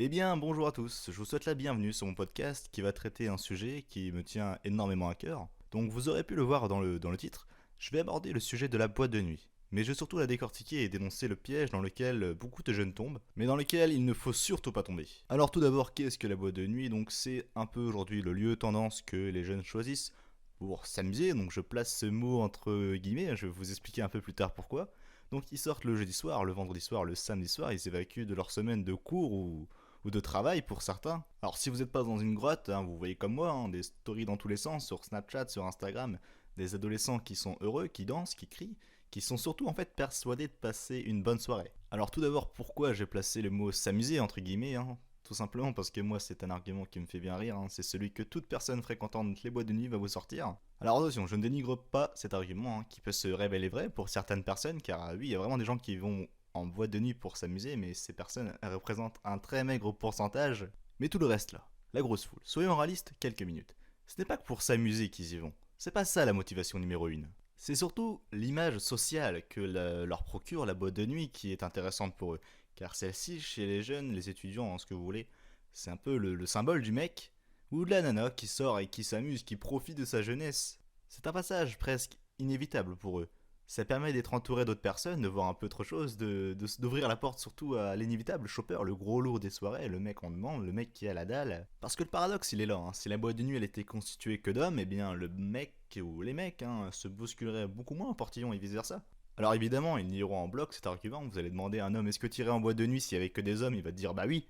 Eh bien, bonjour à tous, je vous souhaite la bienvenue sur mon podcast qui va traiter un sujet qui me tient énormément à cœur. Donc vous aurez pu le voir dans le titre, je vais aborder le sujet de la boîte de nuit. Mais je vais surtout la décortiquer et dénoncer le piège dans lequel beaucoup de jeunes tombent, mais dans lequel il ne faut surtout pas tomber. Alors tout d'abord, qu'est-ce que la boîte de nuit? Donc c'est un peu aujourd'hui le lieu tendance que les jeunes choisissent pour s'amuser, donc je place ce mot entre guillemets, je vais vous expliquer un peu plus tard pourquoi. Donc ils sortent le jeudi soir, le vendredi soir, le samedi soir, ils évacuent de leur semaine de cours ou de travail pour certains. Alors si vous n'êtes pas dans une grotte, vous voyez comme moi, des stories dans tous les sens, sur Snapchat, sur Instagram, des adolescents qui sont heureux, qui dansent, qui crient, qui sont surtout en fait persuadés de passer une bonne soirée. Alors tout d'abord, pourquoi j'ai placé le mot s'amuser entre guillemets tout simplement parce que moi c'est un argument qui me fait bien rire, c'est celui que toute personne fréquentant les boîtes de nuit va vous sortir. Alors attention, je ne dénigre pas cet argument qui peut se révéler vrai pour certaines personnes, car oui, il y a vraiment des gens qui vont en boîte de nuit pour s'amuser, mais ces personnes représentent un très maigre pourcentage. Mais tout le reste là, la grosse foule, soyons réalistes quelques minutes. Ce n'est pas que pour s'amuser qu'ils y vont, c'est pas ça la motivation numéro une. C'est surtout l'image sociale que leur procure la boîte de nuit qui est intéressante pour eux. Car celle-ci, chez les jeunes, les étudiants, ce que vous voulez, c'est un peu le symbole du mec ou de la nana qui sort et qui s'amuse, qui profite de sa jeunesse. C'est un passage presque inévitable pour eux. Ça permet d'être entouré d'autres personnes, de voir un peu autre chose, d'ouvrir la porte surtout à l'inévitable chopper, le gros lourd des soirées, le mec en demande, le mec qui a la dalle. Parce que le paradoxe il est là, si la boîte de nuit elle était constituée que d'hommes, eh bien le mec ou les mecs se bousculeraient beaucoup moins en portillon et vice versa. Alors évidemment, ils nieront en bloc cet argument, vous allez demander à un homme est-ce que tu irais en boîte de nuit s'il y avait que des hommes, il va te dire bah oui,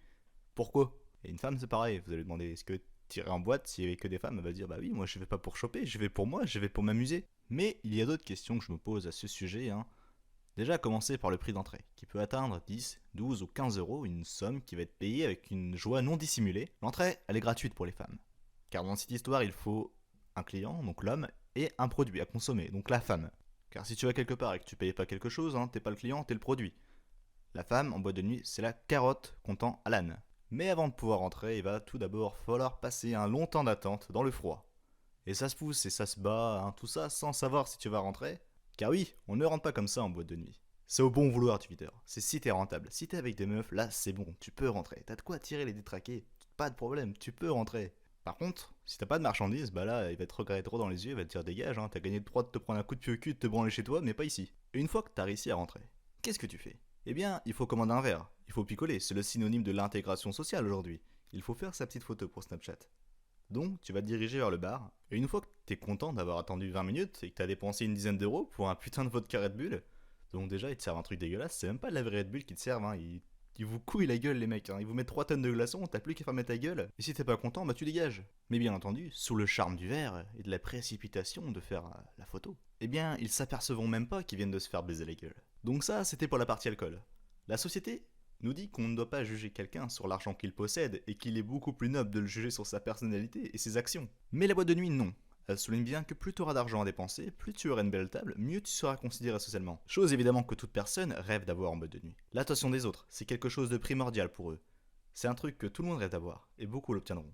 pourquoi? Et une femme c'est pareil, vous allez demander est-ce que tu irais en boîte s'il y avait que des femmes, elle va dire bah oui, moi je vais pas pour choper, je vais pour moi, je vais pour m'amuser. Mais il y a d'autres questions que je me pose à ce sujet. Déjà, à commencer par le prix d'entrée, qui peut atteindre 10, 12 ou 15 euros, une somme qui va être payée avec une joie non dissimulée. L'entrée, elle est gratuite pour les femmes. Car dans cette histoire, il faut un client, donc l'homme, et un produit à consommer, donc la femme. Car si tu vas quelque part et que tu payes pas quelque chose, t'es pas le client, t'es le produit. La femme, en boîte de nuit, c'est la carotte comptant à l'âne. Mais avant de pouvoir entrer, il va tout d'abord falloir passer un long temps d'attente dans le froid. Et ça se pousse et ça se bat, tout ça sans savoir si tu vas rentrer. Car oui, on ne rentre pas comme ça en boîte de nuit. C'est au bon vouloir du videur. C'est si t'es rentable. Si t'es avec des meufs, là c'est bon, tu peux rentrer. T'as de quoi tirer les détraqués. Pas de problème, tu peux rentrer. Par contre, si t'as pas de marchandises, bah là, il va te regarder trop dans les yeux, il va te dire dégage, t'as gagné le droit de te prendre un coup de pied au cul, de te branler chez toi, mais pas ici. Et une fois que t'as réussi à rentrer, qu'est-ce que tu fais? Eh bien, il faut commander un verre, il faut picoler, c'est le synonyme de l'intégration sociale aujourd'hui. Il faut faire sa petite photo pour Snapchat. Donc, tu vas te diriger vers le bar, et une fois que t'es content d'avoir attendu 20 minutes et que t'as dépensé une dizaine d'euros pour un putain de vodka Red Bull, donc déjà, ils te servent un truc dégueulasse, c'est même pas de la vraie Red Bull qu'ils te servent, ils vous couillent la gueule, les mecs, ils vous mettent 3 tonnes de glaçons, t'as plus qu'à fermer ta gueule, et si t'es pas content, bah tu dégages. Mais bien entendu, sous le charme du verre et de la précipitation de faire la photo, eh bien, ils s'apercevront même pas qu'ils viennent de se faire baiser la gueule. Donc ça, c'était pour la partie alcool. La société nous dit qu'on ne doit pas juger quelqu'un sur l'argent qu'il possède et qu'il est beaucoup plus noble de le juger sur sa personnalité et ses actions. Mais la boîte de nuit, non. Elle souligne bien que plus tu auras d'argent à dépenser, plus tu auras une belle table, mieux tu seras considéré socialement. Chose évidemment que toute personne rêve d'avoir en boîte de nuit. L'attention des autres, c'est quelque chose de primordial pour eux. C'est un truc que tout le monde rêve d'avoir, et beaucoup l'obtiendront.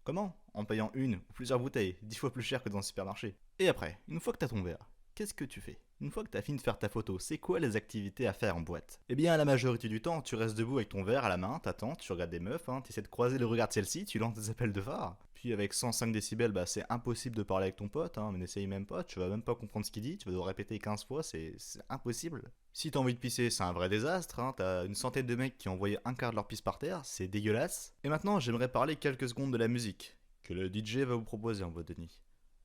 Comment? En payant une ou plusieurs bouteilles, 10 fois plus cher que dans le supermarché. Et après, une fois que t'as ton verre, qu'est-ce que tu fais? Une fois que t'as fini de faire ta photo, c'est quoi les activités à faire en boîte? Eh bien, la majorité du temps, tu restes debout avec ton verre à la main, t'attends, tu regardes des meufs, t'essaies de croiser le regard de celle-ci, tu lances des appels de phare. Puis avec 105 décibels, bah c'est impossible de parler avec ton pote, mais n'essaye même pas, tu vas même pas comprendre ce qu'il dit, tu vas devoir répéter 15 fois, c'est impossible. Si t'as envie de pisser, c'est un vrai désastre, t'as une centaine de mecs qui ont envoyé un quart de leur pisse par terre, c'est dégueulasse. Et maintenant, j'aimerais parler quelques secondes de la musique, que le DJ va vous proposer en boîte de nuit.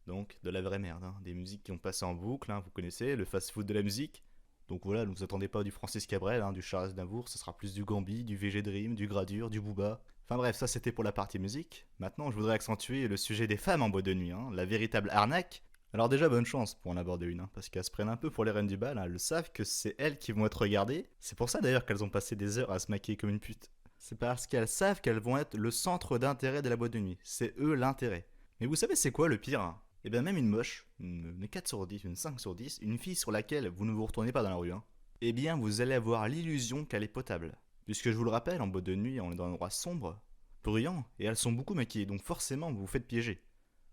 Donc de la vraie merde, des musiques qui ont passé en boucle, vous connaissez, le fast-food de la musique. Donc voilà, ne vous attendez pas du Francis Cabrel, du Charles Aznavour, ce sera plus du Gambi, du VG Dream, du Gradure, du Booba. Enfin bref, ça c'était pour la partie musique. Maintenant, je voudrais accentuer le sujet des femmes en boîte de nuit, la véritable arnaque. Alors déjà, bonne chance pour en aborder une, parce qu'elles se prennent un peu pour les reines du bal, elles savent que c'est elles qui vont être regardées. C'est pour ça d'ailleurs qu'elles ont passé des heures à se maquiller comme une pute. C'est parce qu'elles savent qu'elles vont être le centre d'intérêt de la boîte de nuit. C'est eux l'intérêt. Mais vous savez c'est quoi le pire? Et bien même une moche, une 4 sur 10, une 5 sur 10, une fille sur laquelle vous ne vous retournez pas dans la rue, eh bien vous allez avoir l'illusion qu'elle est potable. Puisque je vous le rappelle, en boîte de nuit, on est dans un endroit sombre, bruyant, et elles sont beaucoup maquillées, donc forcément vous vous faites piéger.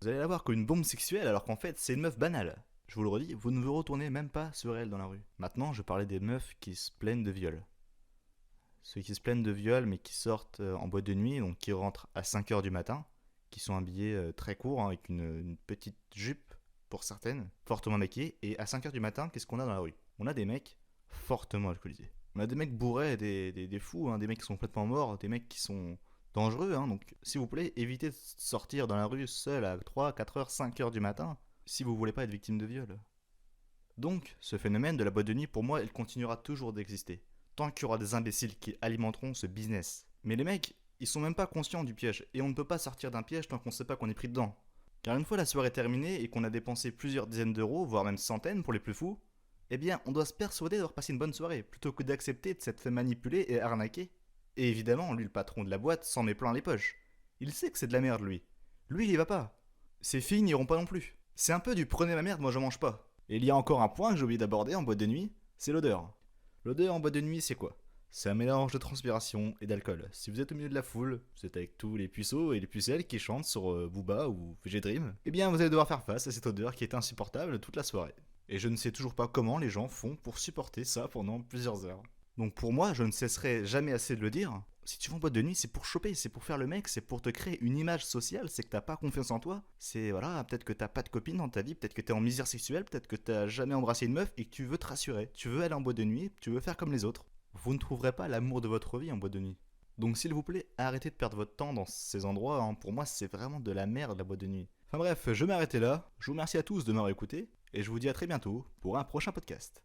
Vous allez la voir comme une bombe sexuelle alors qu'en fait c'est une meuf banale. Je vous le redis, vous ne vous retournez même pas sur elle dans la rue. Maintenant, je parlais des meufs qui se plaignent de viol. ceux qui se plaignent de viol mais qui sortent en boîte de nuit, donc qui rentrent à 5 heures du matin, qui sont habillés très courts, hein, avec une petite jupe pour certaines, fortement maquillées, et à 5 heures du matin, qu'est-ce qu'on a dans la rue? On a des mecs fortement alcoolisés. On a des mecs bourrés, des fous, hein, des mecs qui sont complètement morts, des mecs qui sont dangereux, hein, donc s'il vous plaît, évitez de sortir dans la rue seul à 3, 4 heures, 5 heures du matin, si vous voulez pas être victime de viol. Donc, ce phénomène de la boîte de nuit, pour moi, il continuera toujours d'exister, tant qu'il y aura des imbéciles qui alimenteront ce business. Mais les mecs, ils sont même pas conscients du piège, et on ne peut pas sortir d'un piège tant qu'on sait pas qu'on est pris dedans. Car une fois la soirée terminée et qu'on a dépensé plusieurs dizaines d'euros, voire même centaines pour les plus fous, eh bien, on doit se persuader d'avoir passé une bonne soirée, plutôt que d'accepter de s'être fait manipuler et arnaquer. Et évidemment, lui, le patron de la boîte, s'en met plein les poches. Il sait que c'est de la merde, lui. Lui, il y va pas. Ses filles n'iront pas non plus. C'est un peu du prenez ma merde, moi je mange pas. Et il y a encore un point que j'ai oublié d'aborder en boîte de nuit, c'est l'odeur. L'odeur en boîte de nuit, c'est quoi? C'est un mélange de transpiration et d'alcool. Si vous êtes au milieu de la foule, vous êtes avec tous les puceaux et les pucelles qui chantent sur Booba ou VG Dream, eh bien vous allez devoir faire face à cette odeur qui est insupportable toute la soirée. Et je ne sais toujours pas comment les gens font pour supporter ça pendant plusieurs heures. Donc pour moi, je ne cesserai jamais assez de le dire. Si tu vas en boîte de nuit, c'est pour choper, c'est pour faire le mec, c'est pour te créer une image sociale, c'est que t'as pas confiance en toi. C'est voilà, peut-être que t'as pas de copine dans ta vie, peut-être que t'es en misère sexuelle, peut-être que t'as jamais embrassé une meuf et que tu veux te rassurer. Tu veux aller en boîte de nuit, tu veux faire comme les autres. Vous ne trouverez pas l'amour de votre vie en boîte de nuit. Donc s'il vous plaît, arrêtez de perdre votre temps dans ces endroits, hein. Pour moi c'est vraiment de la merde la boîte de nuit. Enfin bref, je vais m'arrêter là, je vous remercie à tous de m'avoir écouté, et je vous dis à très bientôt pour un prochain podcast.